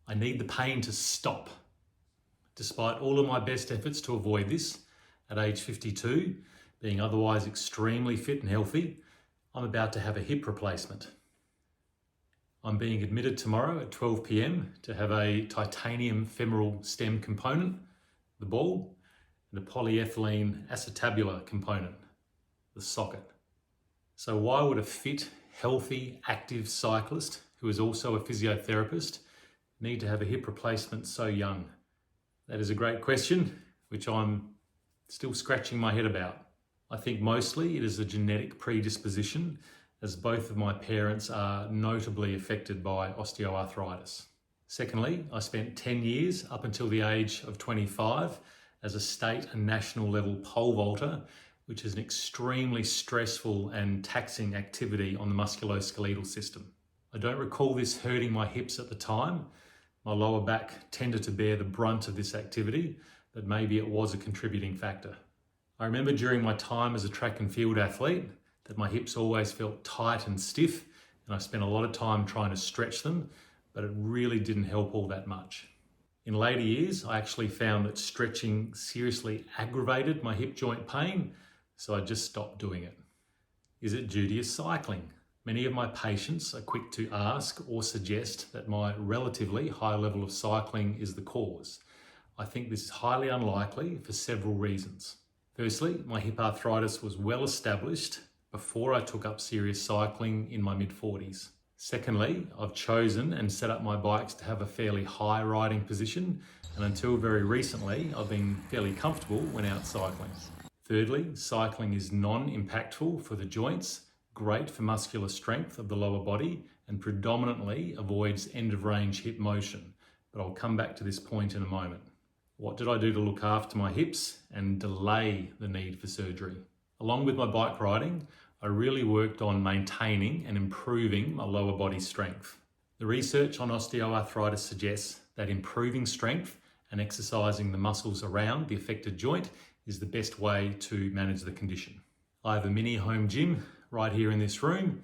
I need the pain to stop. Despite all of my best efforts to avoid this, at age 52, being otherwise extremely fit and healthy, I'm about to have a hip replacement. I'm being admitted tomorrow at 12 p.m. to have a titanium femoral stem component, the ball, and a polyethylene acetabular component, the socket. So why would a fit, healthy, active cyclist who is also a physiotherapist need to have a hip replacement so young? That is a great question, which I'm still scratching my head about. I think mostly it is a genetic predisposition, as both of my parents are notably affected by osteoarthritis. Secondly, I spent 10 years up until the age of 25 as a state and national level pole vaulter, which is an extremely stressful and taxing activity on the musculoskeletal system. I don't recall this hurting my hips at the time. My lower back tended to bear the brunt of this activity, but maybe it was a contributing factor. I remember during my time as a track and field athlete that my hips always felt tight and stiff, and I spent a lot of time trying to stretch them, but it really didn't help all that much. In later years, I actually found that stretching seriously aggravated my hip joint pain, so I just stopped doing it. Is it due to cycling? Many of my patients are quick to ask or suggest that my relatively high level of cycling is the cause. I think this is highly unlikely for several reasons. Firstly, my hip arthritis was well established before I took up serious cycling in my mid-40s. Secondly, I've chosen and set up my bikes to have a fairly high riding position, and until very recently, I've been fairly comfortable when out cycling. Thirdly, cycling is non-impactful for the joints, great for muscular strength of the lower body, and predominantly avoids end-of-range hip motion. But I'll come back to this point in a moment. What did I do to look after my hips and delay the need for surgery? Along with my bike riding, I really worked on maintaining and improving my lower body strength. The research on osteoarthritis suggests that improving strength and exercising the muscles around the affected joint is the best way to manage the condition. I have a mini home gym right here in this room,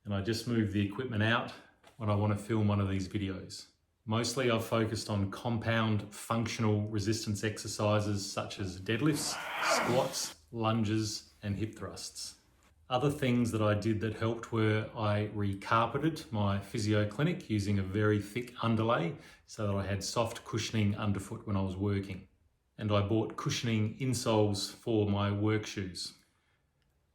and I just move the equipment out when I want to film one of these videos. Mostly I've focused on compound functional resistance exercises such as deadlifts, squats, lunges, and hip thrusts. Other things that I did that helped were I recarpeted my physio clinic using a very thick underlay so that I had soft cushioning underfoot when I was working. And I bought cushioning insoles for my work shoes.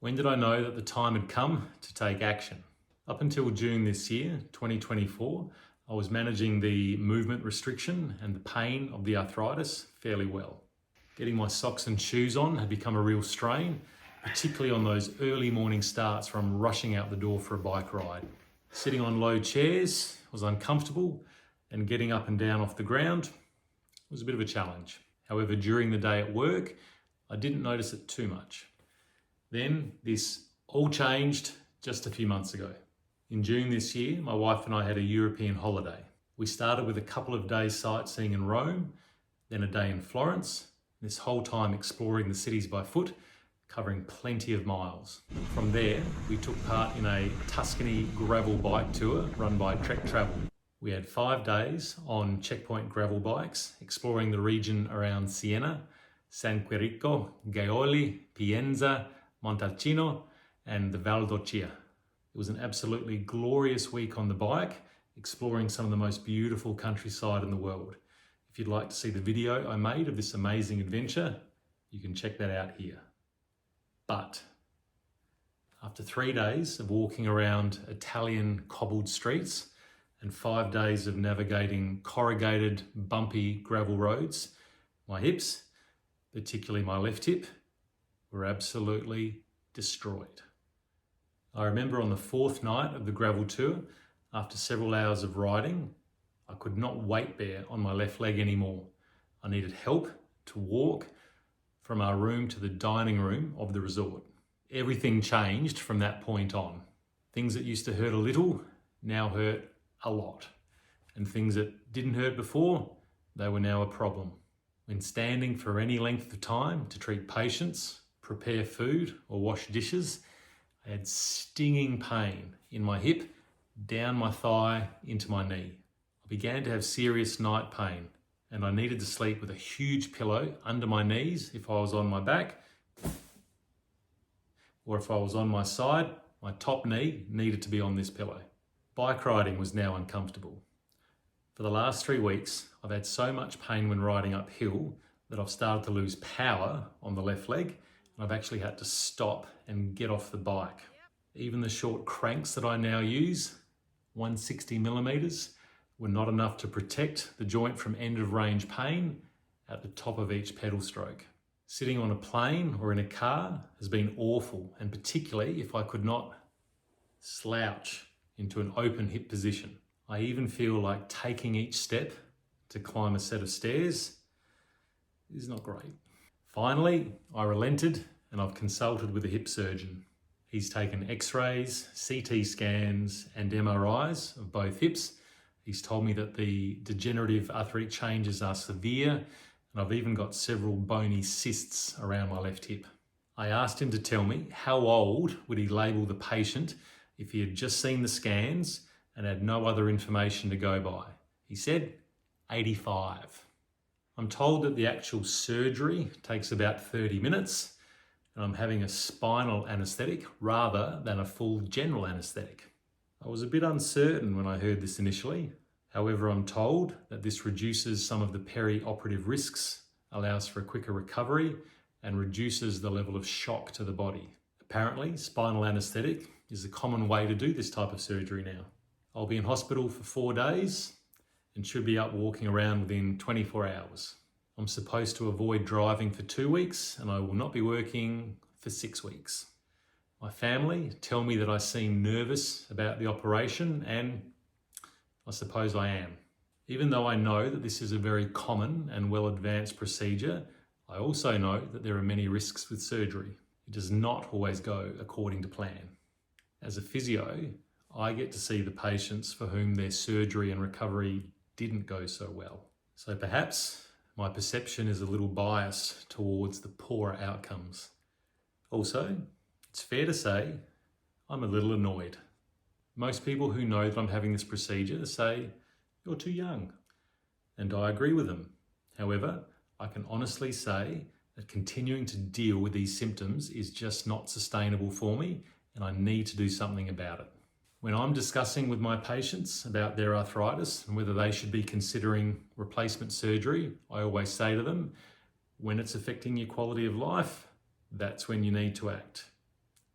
When did I know that the time had come to take action? Up until June this year, 2024, I was managing the movement restriction and the pain of the arthritis fairly well. Getting my socks and shoes on had become a real strain, particularly on those early morning starts where I'm rushing out the door for a bike ride. Sitting on low chairs was uncomfortable, and getting up and down off the ground was a bit of a challenge. However, during the day at work, I didn't notice it too much. Then this all changed just a few months ago. In June this year, my wife and I had a European holiday. We started with a couple of days sightseeing in Rome, then a day in Florence, this whole time exploring the cities by foot, covering plenty of miles. From there, we took part in a Tuscany gravel bike tour run by Trek Travel. We had 5 days on checkpoint gravel bikes, exploring the region around Siena, San Quirico, Gaioli, Pienza, Montalcino, and the Val d'Orcia. It was an absolutely glorious week on the bike, exploring some of the most beautiful countryside in the world. If you'd like to see the video I made of this amazing adventure, you can check that out here. But after 3 days of walking around Italian cobbled streets and 5 days of navigating corrugated, bumpy gravel roads, my hips, particularly my left hip, were absolutely destroyed. I remember on the 4th night of the gravel tour, after several hours of riding, I could not weight bear on my left leg anymore. I needed help to walk from our room to the dining room of the resort. Everything changed from that point on. Things that used to hurt a little now hurt a lot. And things that didn't hurt before, they were now a problem. When standing for any length of time to treat patients, prepare food or wash dishes, I had stinging pain in my hip, down my thigh, into my knee. I I began to have serious night pain and I needed to sleep with a huge pillow under my knees if I was on my back, or if I was on my side, my top knee needed to be on this pillow. Bike riding was now uncomfortable. For the last 3 weeks, I've had so much pain when riding uphill that I've started to lose power on the left leg, and I've actually had to stop and get off the bike. Even the short cranks that I now use, 160 millimeters, were not enough to protect the joint from end of range pain at the top of each pedal stroke. Sitting on a plane or in a car has been awful, and particularly if I could not slouch into an open hip position. I even feel like taking each step to climb a set of stairs is not great. Finally, I relented and I've consulted with a hip surgeon. He's taken x-rays, CT scans and MRIs of both hips. He's told me that the degenerative arthritic changes are severe, and I've even got several bony cysts around my left hip. I asked him to tell me how old would he label the patient if he had just seen the scans and had no other information to go by. He said 85. I'm told that the actual surgery takes about 30 minutes and I'm having a spinal anaesthetic rather than a full general anaesthetic. I was a bit uncertain when I heard this initially. However, I'm told that this reduces some of the peri-operative risks, allows for a quicker recovery, and reduces the level of shock to the body. Apparently, spinal anaesthetic is the common way to do this type of surgery now. I'll be in hospital for 4 days and should be up walking around within 24 hours. I'm supposed to avoid driving for 2 weeks and I will not be working for 6 weeks. My family tell me that I seem nervous about the operation, and I suppose I am. Even though I know that this is a very common and well-advanced procedure, I also know that there are many risks with surgery. It does not always go according to plan. As a physio, I get to see the patients for whom their surgery and recovery didn't go so well. So perhaps my perception is a little biased towards the poorer outcomes. Also, it's fair to say I'm a little annoyed. Most people who know that I'm having this procedure say, "You're too young." And I agree with them. However, I can honestly say that continuing to deal with these symptoms is just not sustainable for me, and I need to do something about it. When I'm discussing with my patients about their arthritis and whether they should be considering replacement surgery, I always say to them, when it's affecting your quality of life, that's when you need to act.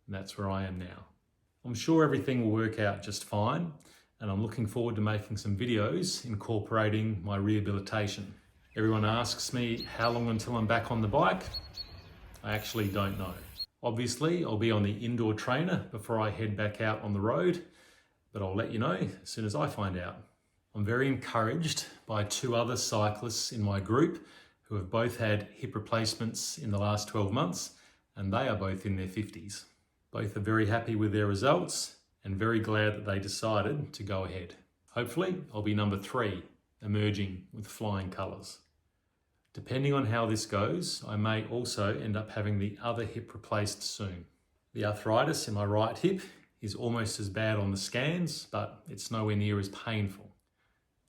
And that's where I am now. I'm sure everything will work out just fine, and I'm looking forward to making some videos incorporating my rehabilitation. Everyone asks me how long until I'm back on the bike. I actually don't know. Obviously, I'll be on the indoor trainer before I head back out on the road, but I'll let you know as soon as I find out. I'm very encouraged by 2 other cyclists in my group who have both had hip replacements in the last 12 months, and they are both in their 50s. Both are very happy with their results and very glad that they decided to go ahead. Hopefully, I'll be number 3, emerging with flying colours. Depending on how this goes, I may also end up having the other hip replaced soon. The arthritis in my right hip is almost as bad on the scans, but it's nowhere near as painful.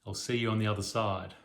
I'll see you on the other side.